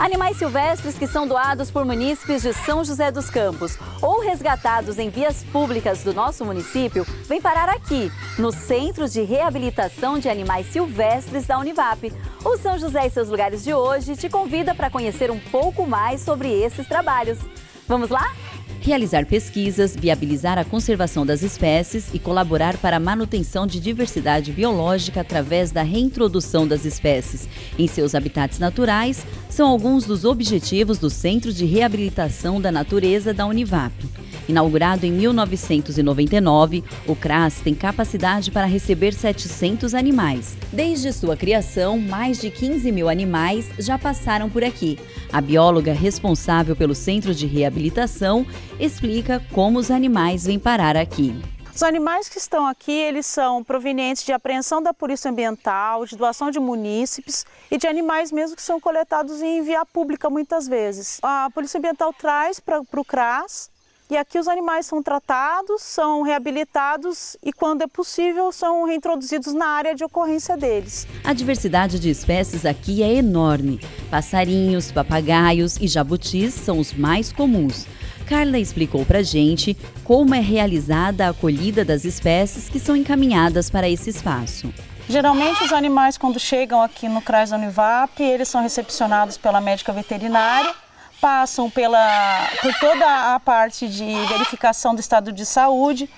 Animais silvestres que são doados por munícipes de São José dos Campos ou resgatados em vias públicas do nosso município vêm parar aqui, no Centro de Reabilitação de Animais Silvestres da Univap. O São José e seus lugares de hoje te convida para conhecer um pouco mais sobre esses trabalhos. Vamos lá? Realizar pesquisas, viabilizar a conservação das espécies e colaborar para a manutenção de diversidade biológica através da reintrodução das espécies em seus habitats naturais são alguns dos objetivos do Centro de Reabilitação da Natureza da Univap. Inaugurado em 1999, o CRAS tem capacidade para receber 700 animais. Desde sua criação, mais de 15 mil animais já passaram por aqui. A bióloga responsável pelo Centro de Reabilitação explica como os animais vêm parar aqui. Os animais que estão aqui, eles são provenientes de apreensão da Polícia Ambiental, de doação de munícipes e de animais mesmo que são coletados em via pública muitas vezes. A Polícia Ambiental traz para o CRAS e aqui os animais são tratados, são reabilitados e, quando é possível, são reintroduzidos na área de ocorrência deles. A diversidade de espécies aqui é enorme. Passarinhos, papagaios e jabutis são os mais comuns. Carla explicou pra gente como é realizada a acolhida das espécies que são encaminhadas para esse espaço. Geralmente os animais, quando chegam aqui no CRAS da Univap, eles são recepcionados pela médica veterinária, passam por toda a parte de verificação do estado de saúde,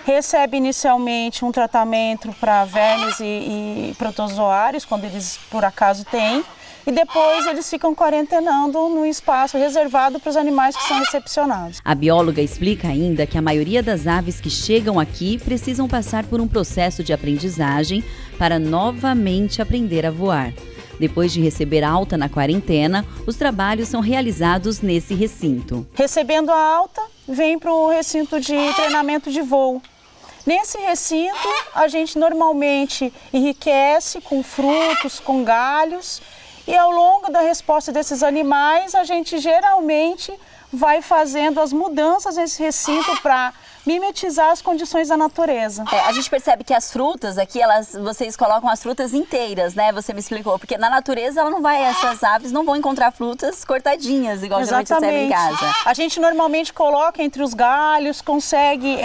recebe inicialmente um tratamento para vermes e protozoários, quando eles por acaso têm, e depois eles ficam quarentenando no espaço reservado para os animais que são recepcionados. A bióloga explica ainda que a maioria das aves que chegam aqui precisam passar por um processo de aprendizagem para novamente aprender a voar. Depois de receber alta na quarentena, os trabalhos são realizados nesse recinto. Recebendo a alta, vem para o recinto de treinamento de voo. Nesse recinto, a gente normalmente enriquece com frutos, com galhos, e ao longo da resposta desses animais, a gente geralmente vai fazendo as mudanças nesse recinto para mimetizar as condições da natureza. A gente percebe que as frutas aqui, vocês colocam as frutas inteiras, né? Você me explicou, porque na natureza essas aves não vão encontrar frutas cortadinhas, igual geralmente recebe em casa. A gente normalmente coloca entre os galhos, consegue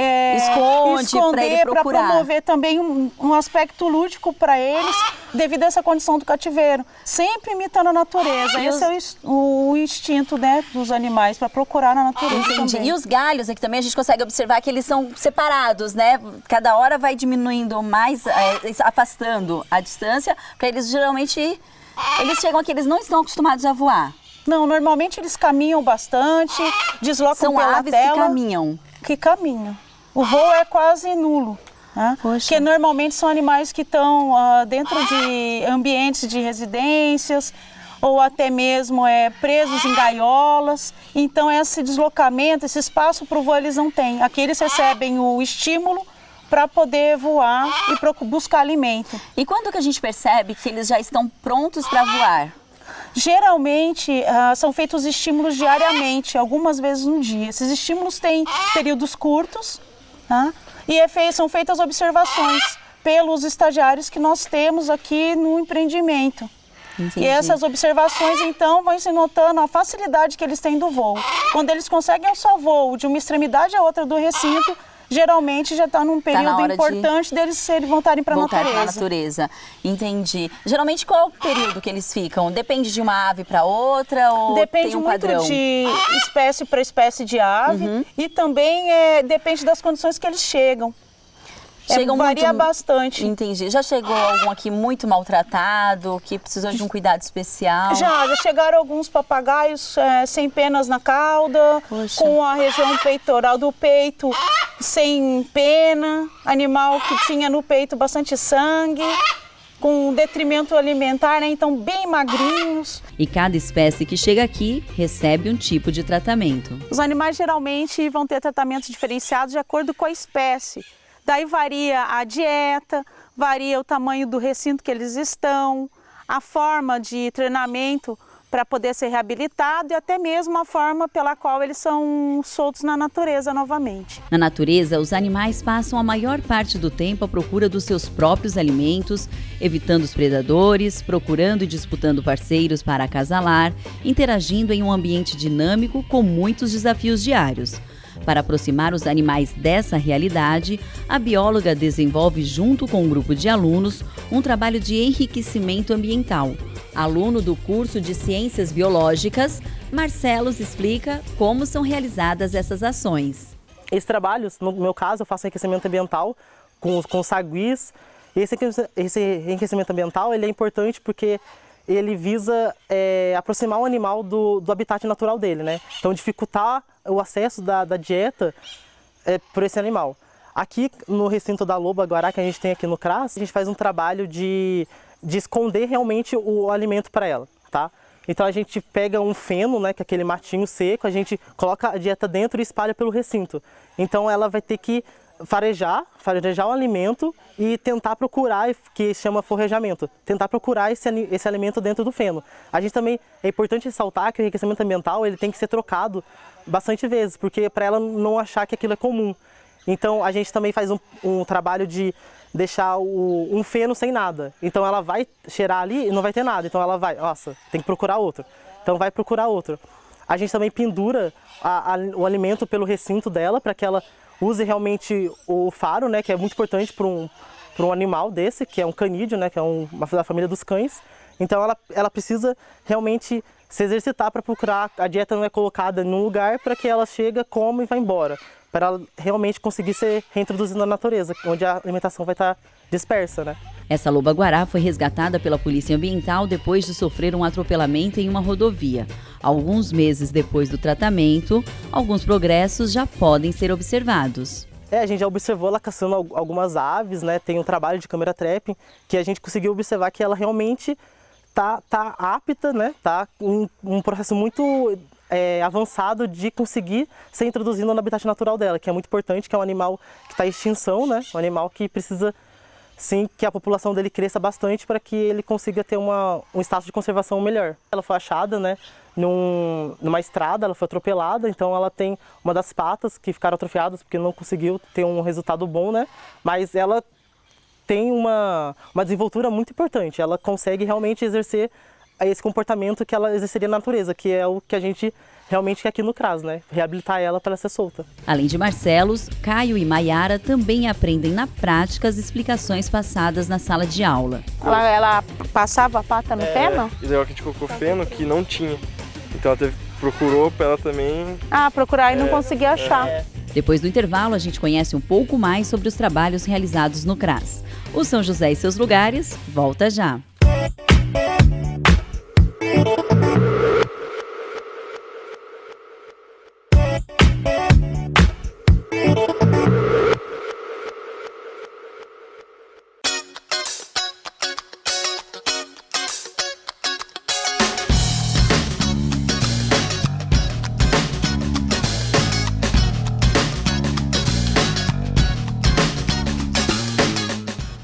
esconder para promover também um aspecto lúdico para eles, devido a essa condição do cativeiro, sempre imitando a natureza. Esse é o instinto, né, dos animais, para procurar na natureza. Entendi. Também. E os galhos aqui também a gente consegue observar que eles são separados, né? Cada hora vai diminuindo mais, afastando a distância, para eles geralmente, eles chegam aqui, eles não estão acostumados a voar. Não, normalmente eles caminham bastante, deslocam pela tela. São aves que caminham? Que caminham. O voo é quase nulo. Porque normalmente são animais que estão dentro de ambientes de residências ou até mesmo presos em gaiolas. Então esse deslocamento, esse espaço para o voo eles não têm. Aqui eles recebem o estímulo para poder voar e buscar alimento. E quando que a gente percebe que eles já estão prontos para voar? Geralmente são feitos estímulos diariamente, algumas vezes no dia. Esses estímulos têm períodos curtos, e são feitas observações pelos estagiários que nós temos aqui no empreendimento. Entendi. E essas observações, então, vão se notando a facilidade que eles têm do voo. Quando eles conseguem o seu voo de uma extremidade a outra do recinto, geralmente já está num período importante deles voltarem para a natureza. Voltar para a natureza. Entendi. Geralmente qual é o período que eles ficam? Depende de uma ave para outra ou tem um padrão? Depende muito de espécie para espécie de ave e também depende das condições que eles chegam. Varia bastante. Entendi. Já chegou algum aqui muito maltratado, que precisou de um cuidado especial? Já chegaram alguns papagaios sem penas na cauda, com a região peitoral do peito sem pena, animal que tinha no peito bastante sangue, com detrimento alimentar, né? Então bem magrinhos. E cada espécie que chega aqui recebe um tipo de tratamento. Os animais geralmente vão ter tratamentos diferenciados de acordo com a espécie. Daí varia a dieta, varia o tamanho do recinto que eles estão, a forma de treinamento para poder ser reabilitado e até mesmo a forma pela qual eles são soltos na natureza novamente. Na natureza, os animais passam a maior parte do tempo à procura dos seus próprios alimentos, evitando os predadores, procurando e disputando parceiros para acasalar, interagindo em um ambiente dinâmico com muitos desafios diários. Para aproximar os animais dessa realidade, a bióloga desenvolve, junto com um grupo de alunos, um trabalho de enriquecimento ambiental. Aluno do curso de Ciências Biológicas, Marcelos explica como são realizadas essas ações. Esses trabalhos, no meu caso, eu faço enriquecimento ambiental com saguis. Esse enriquecimento ambiental ele é importante porque ele visa aproximar o animal do habitat natural dele, né? Então, dificultar o acesso da dieta por esse animal. Aqui no recinto da Loba Guará, que a gente tem aqui no CRAS, a gente faz um trabalho de esconder realmente o alimento para ela, tá? Então a gente pega um feno, né, que é aquele matinho seco, a gente coloca a dieta dentro e espalha pelo recinto. Então ela vai ter que farejar o alimento e tentar procurar, que chama forrejamento, tentar procurar esse alimento dentro do feno. A gente também, é importante ressaltar que o enriquecimento ambiental ele tem que ser trocado bastante vezes, porque para ela não achar que aquilo é comum. Então a gente também faz um trabalho de deixar um feno sem nada. Então ela vai cheirar ali e não vai ter nada. Então ela vai, nossa, tem que procurar outro. Então vai procurar outro. A gente também pendura o alimento pelo recinto dela para que ela use realmente o faro, né, que é muito importante para um animal desse, que é um canídeo, né, que é uma da família dos cães. Então ela precisa realmente se exercitar para procurar. A dieta não é colocada num lugar para que ela chega, come e vai embora, para ela realmente conseguir ser reintroduzida na natureza, onde a alimentação vai estar dispersa, né? Essa loba-guará foi resgatada pela Polícia Ambiental depois de sofrer um atropelamento em uma rodovia. Alguns meses depois do tratamento, alguns progressos já podem ser observados. A gente já observou ela caçando algumas aves, né? Tem um trabalho de câmera trapping que a gente conseguiu observar que ela realmente tá apta, né? Tá em um processo muito avançado de conseguir ser introduzido no habitat natural dela, que é muito importante, que é um animal que está em extinção, né? Um animal que precisa, sim, que a população dele cresça bastante para que ele consiga ter um status de conservação melhor. Ela foi achada, né, numa estrada, ela foi atropelada, então ela tem uma das patas que ficaram atrofiadas porque não conseguiu ter um resultado bom, né? Mas ela tem uma desenvoltura muito importante, ela consegue realmente exercer esse comportamento que ela exerceria na natureza, que é o que a gente realmente quer aqui no CRAS, né? Reabilitar ela para ela ser solta. Além de Marcelos, Caio e Maiara também aprendem na prática as explicações passadas na sala de aula. Ela passava a pata no feno? E daí a gente colocou feno que não tinha. Então ela procurou para ela também... procurar e não conseguia achar. Depois do intervalo, a gente conhece um pouco mais sobre os trabalhos realizados no CRAS. O São José e seus lugares volta já.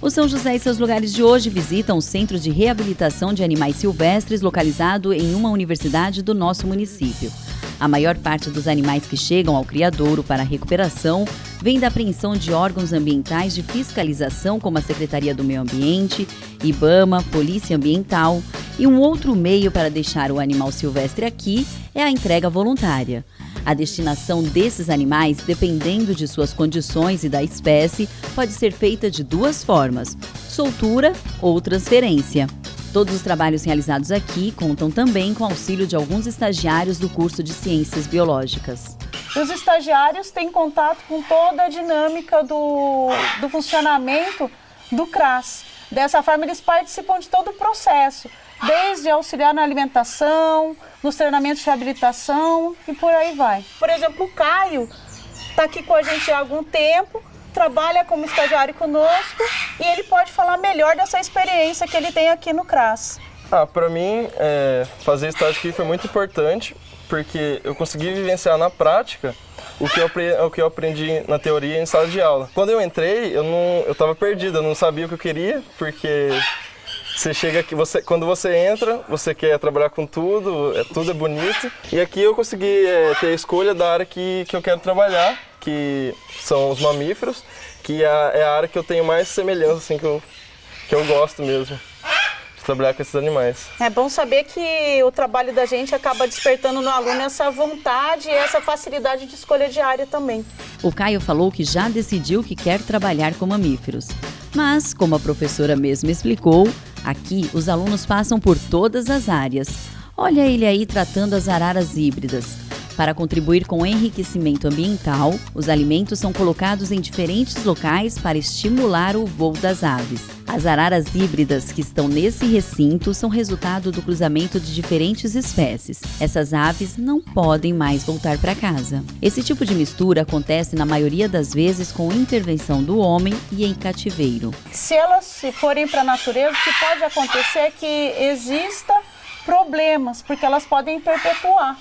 O São José e seus lugares de hoje visitam o Centro de Reabilitação de Animais Silvestres, localizado em uma universidade do nosso município. A maior parte dos animais que chegam ao criadouro para recuperação vem da apreensão de órgãos ambientais de fiscalização, como a Secretaria do Meio Ambiente, IBAMA, Polícia Ambiental. E um outro meio para deixar o animal silvestre aqui é a entrega voluntária. A destinação desses animais, dependendo de suas condições e da espécie, pode ser feita de duas formas: soltura ou transferência. Todos os trabalhos realizados aqui contam também com o auxílio de alguns estagiários do curso de Ciências Biológicas. Os estagiários têm contato com toda a dinâmica do funcionamento do CRAS. Dessa forma, eles participam de todo o processo, desde auxiliar na alimentação, nos treinamentos de reabilitação e por aí vai. Por exemplo, o Caio está aqui com a gente há algum tempo, trabalha como estagiário conosco e ele pode falar melhor dessa experiência que ele tem aqui no CRAS. Para mim, fazer estágio aqui foi muito importante, porque eu consegui vivenciar na prática o que eu aprendi na teoria em sala de aula. Quando eu entrei, eu estava perdido, eu não sabia o que eu queria, porque Você chega aqui, quando você entra, você quer trabalhar com tudo, tudo é bonito. E aqui eu consegui ter a escolha da área que eu quero trabalhar, que são os mamíferos, que é a área que eu tenho mais semelhança, assim, que eu gosto mesmo, de trabalhar com esses animais. É bom saber que o trabalho da gente acaba despertando no aluno essa vontade e essa facilidade de escolha de área também. O Caio falou que já decidiu que quer trabalhar com mamíferos. Mas, como a professora mesmo explicou, aqui os alunos passam por todas as áreas. Olha ele aí tratando as araras híbridas. Para contribuir com o enriquecimento ambiental, os alimentos são colocados em diferentes locais para estimular o voo das aves. As araras híbridas que estão nesse recinto são resultado do cruzamento de diferentes espécies. Essas aves não podem mais voltar para casa. Esse tipo de mistura acontece na maioria das vezes com intervenção do homem e em cativeiro. Se elas forem para a natureza, o que pode acontecer é que exista problemas, porque elas podem perpetuar.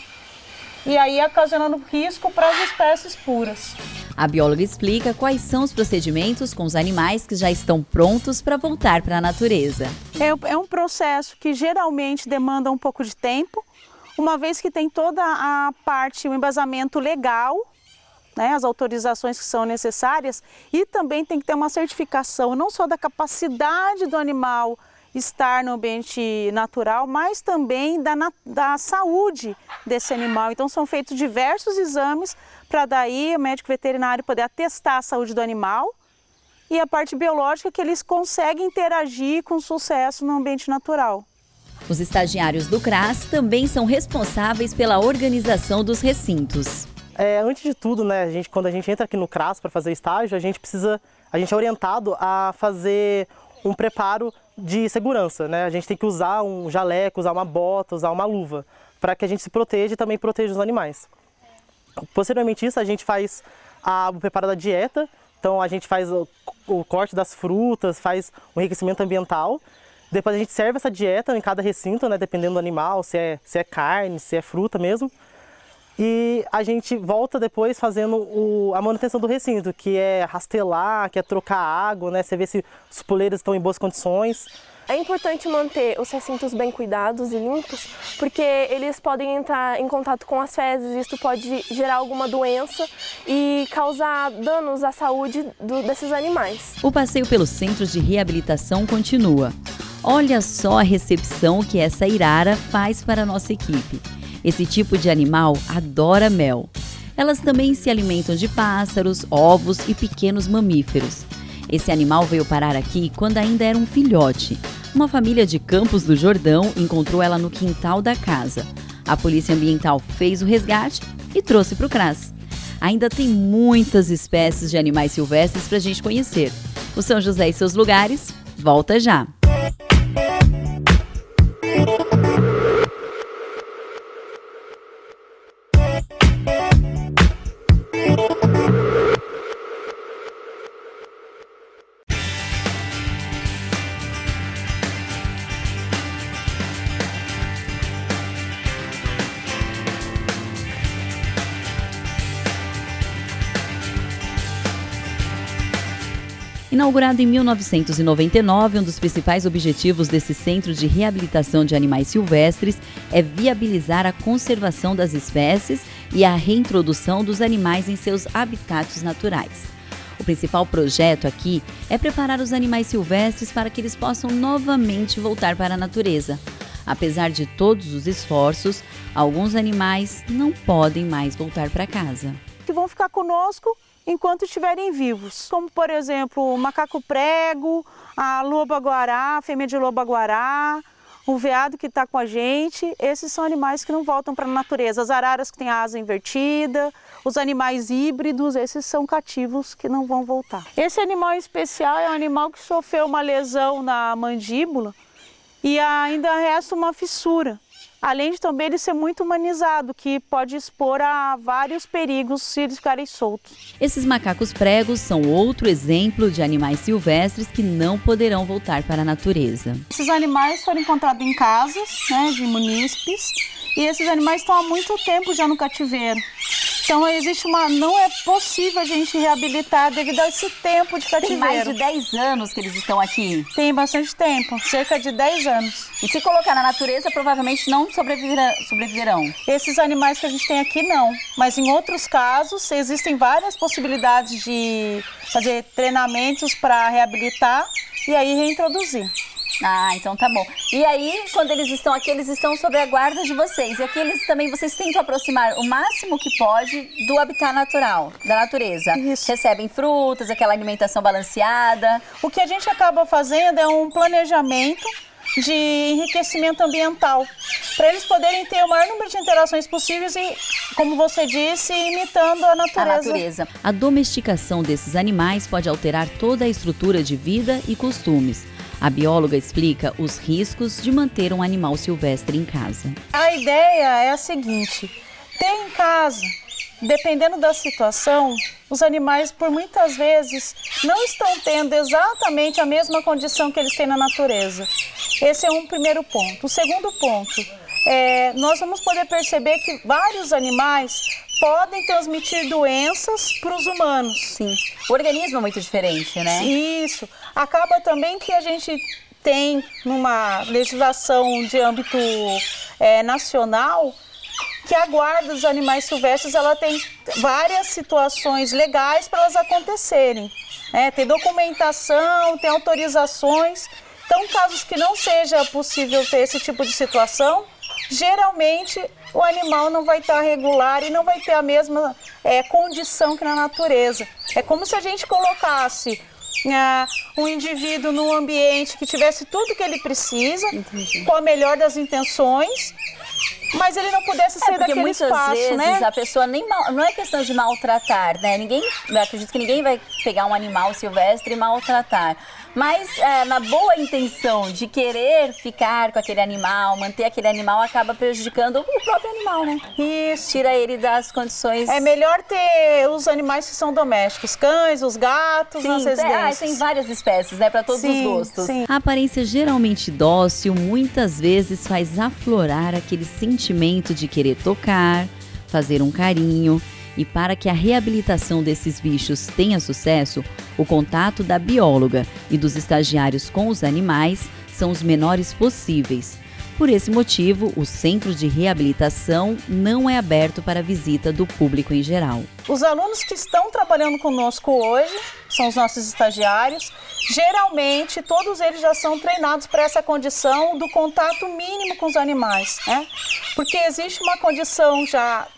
E aí ocasionando risco para as espécies puras. A bióloga explica quais são os procedimentos com os animais que já estão prontos para voltar para a natureza. É um processo que geralmente demanda um pouco de tempo, uma vez que tem toda a parte, o embasamento legal, né, as autorizações que são necessárias, e também tem que ter uma certificação, não só da capacidade do animal estar no ambiente natural, mas também da saúde desse animal. Então são feitos diversos exames para daí o médico veterinário poder atestar a saúde do animal e a parte biológica que eles conseguem interagir com sucesso no ambiente natural. Os estagiários do CRAS também são responsáveis pela organização dos recintos. Antes de tudo, né, quando a gente entra aqui no CRAS para fazer estágio, a gente é orientado a fazer um preparo de segurança, né? A gente tem que usar um jaleco, usar uma bota, usar uma luva, para que a gente se proteja e também proteja os animais. Posteriormente isso, a gente faz o preparo da dieta, então a gente faz o corte das frutas, faz o enriquecimento ambiental. Depois a gente serve essa dieta em cada recinto, né? Dependendo do animal, se é carne, se é fruta mesmo. E a gente volta depois fazendo a manutenção do recinto, que é rastelar, que é trocar água, né? Você vê se os poleiros estão em boas condições. É importante manter os recintos bem cuidados e limpos, porque eles podem entrar em contato com as fezes, e isso pode gerar alguma doença e causar danos à saúde desses animais. O passeio pelos centros de reabilitação continua. Olha só a recepção que essa irara faz para a nossa equipe. Esse tipo de animal adora mel. Elas também se alimentam de pássaros, ovos e pequenos mamíferos. Esse animal veio parar aqui quando ainda era um filhote. Uma família de Campos do Jordão encontrou ela no quintal da casa. A Polícia Ambiental fez o resgate e trouxe para o CRAS. Ainda tem muitas espécies de animais silvestres para a gente conhecer. O São José e seus lugares, volta já! Inaugurado em 1999, um dos principais objetivos desse Centro de Reabilitação de Animais Silvestres é viabilizar a conservação das espécies e a reintrodução dos animais em seus habitats naturais. O principal projeto aqui é preparar os animais silvestres para que eles possam novamente voltar para a natureza. Apesar de todos os esforços, alguns animais não podem mais voltar para casa. Que vão ficar conosco enquanto estiverem vivos, como por exemplo o macaco prego, a loba-guará, a fêmea de loba-guará, o veado que está com a gente. Esses são animais que não voltam para a natureza. As araras que têm a asa invertida, os animais híbridos, esses são cativos que não vão voltar. Esse animal em especial é um animal que sofreu uma lesão na mandíbula e ainda resta uma fissura. Além de também ele ser muito humanizado, que pode expor a vários perigos se eles ficarem soltos. Esses macacos pregos são outro exemplo de animais silvestres que não poderão voltar para a natureza. Esses animais foram encontrados em casas, né, de munícipes, e esses animais estão há muito tempo já no cativeiro. Então não é possível a gente reabilitar devido a esse tempo de cativeiro. Tem mais de 10 anos que eles estão aqui. Tem bastante tempo, cerca de 10 anos. E se colocar na natureza, provavelmente não sobreviverão. Esses animais que a gente tem aqui, não. Mas em outros casos, existem várias possibilidades de fazer treinamentos para reabilitar e aí reintroduzir. Ah, então tá bom. E aí, quando eles estão aqui, eles estão sob a guarda de vocês. E aqui vocês tentam aproximar o máximo que pode do habitat natural, da natureza. Isso. Recebem frutas, aquela alimentação balanceada. O que a gente acaba fazendo é um planejamento de enriquecimento ambiental, para eles poderem ter o maior número de interações possíveis e, como você disse, imitando a natureza. A domesticação desses animais pode alterar toda a estrutura de vida e costumes. A bióloga explica os riscos de manter um animal silvestre em casa. A ideia é a seguinte: ter em casa, dependendo da situação, os animais, por muitas vezes, não estão tendo exatamente a mesma condição que eles têm na natureza. Esse é um primeiro ponto. O segundo ponto, nós vamos poder perceber que vários animais podem transmitir doenças para os humanos. Sim. O organismo é muito diferente, né? Isso. Acaba também que a gente tem, numa legislação de âmbito nacional, que a guarda dos animais silvestres ela tem várias situações legais para elas acontecerem. Tem documentação, tem autorizações. Então, casos que não seja possível ter esse tipo de situação, geralmente o animal não vai estar regular e não vai ter a mesma condição que na natureza. É como se a gente colocasse um indivíduo num ambiente que tivesse tudo que ele precisa, com a melhor das intenções, mas ele não pudesse sair daquele espaço, muitas vezes, né? a pessoa não é questão de maltratar, né? Eu acredito que ninguém vai pegar um animal silvestre e maltratar. Mas na boa intenção de querer ficar com aquele animal, manter aquele animal, acaba prejudicando o próprio animal, né? Isso. Tira ele das condições... É melhor ter os animais que são domésticos, cães, os gatos, nas residências. Tem várias espécies, né? Para todos os gostos. Sim. A aparência geralmente dócil muitas vezes faz aflorar aquele sentimento de querer tocar, fazer um carinho. E para que a reabilitação desses bichos tenha sucesso, o contato da bióloga e dos estagiários com os animais são os menores possíveis. Por esse motivo, o centro de reabilitação não é aberto para visita do público em geral. Os alunos que estão trabalhando conosco hoje são os nossos estagiários. Geralmente, todos eles já são treinados para essa condição do contato mínimo com os animais, né? Porque existe uma condição já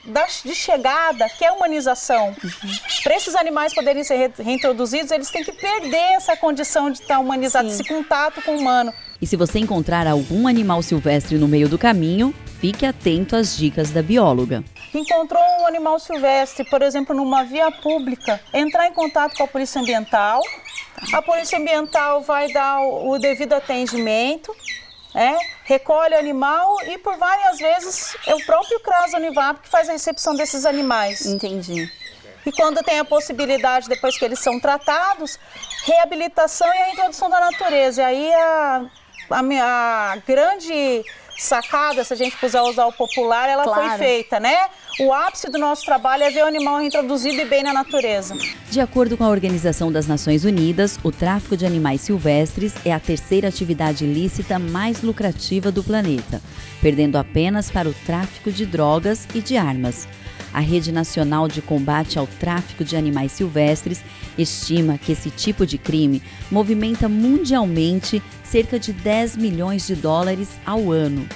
de chegada, que é a humanização. Para esses animais poderem ser reintroduzidos, eles têm que perder essa condição de estar humanizados, esse contato com o humano. E se você encontrar algum animal silvestre no meio do caminho, fique atento às dicas da bióloga. Encontrou um animal silvestre, por exemplo, numa via pública, entrar em contato com a Polícia Ambiental. A Polícia Ambiental vai dar o devido atendimento, recolhe o animal e por várias vezes é o próprio CRAS Univap que faz a recepção desses animais. Entendi. E quando tem a possibilidade, depois que eles são tratados, reabilitação e a introdução da natureza. E aí a grande sacada, se a gente puder usar o popular, ela foi feita, né? O ápice do nosso trabalho é ver o animal reintroduzido e bem na natureza. De acordo com a Organização das Nações Unidas, o tráfico de animais silvestres é a terceira atividade ilícita mais lucrativa do planeta, perdendo apenas para o tráfico de drogas e de armas. A Rede Nacional de Combate ao Tráfico de Animais Silvestres estima que esse tipo de crime movimenta mundialmente cerca de 10 milhões de dólares ao ano.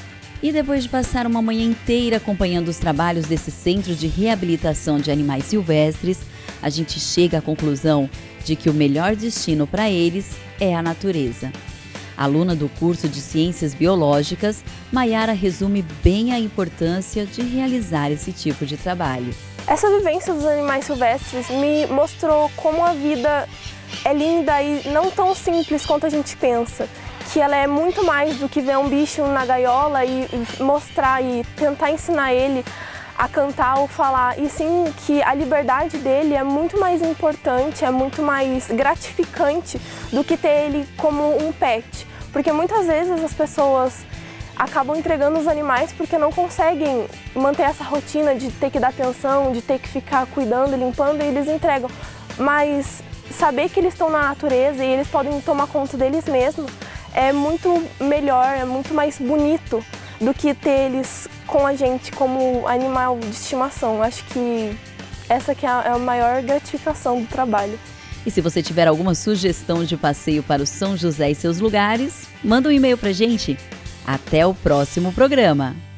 E depois de passar uma manhã inteira acompanhando os trabalhos desse centro de reabilitação de animais silvestres, a gente chega à conclusão de que o melhor destino para eles é a natureza. Aluna do curso de Ciências Biológicas, Maiara resume bem a importância de realizar esse tipo de trabalho. Essa vivência dos animais silvestres me mostrou como a vida é linda e não tão simples quanto a gente pensa. Que ela é muito mais do que ver um bicho na gaiola e mostrar e tentar ensinar ele a cantar ou falar, e sim que a liberdade dele é muito mais importante, é muito mais gratificante do que ter ele como um pet. Porque muitas vezes as pessoas acabam entregando os animais porque não conseguem manter essa rotina de ter que dar atenção, de ter que ficar cuidando, limpando, e eles entregam. Mas saber que eles estão na natureza e eles podem tomar conta deles mesmos é muito melhor, é muito mais bonito do que ter eles com a gente como animal de estimação. Acho que essa que é a maior gratificação do trabalho. E se você tiver alguma sugestão de passeio para o São José e seus lugares, manda um e-mail pra gente. Até o próximo programa!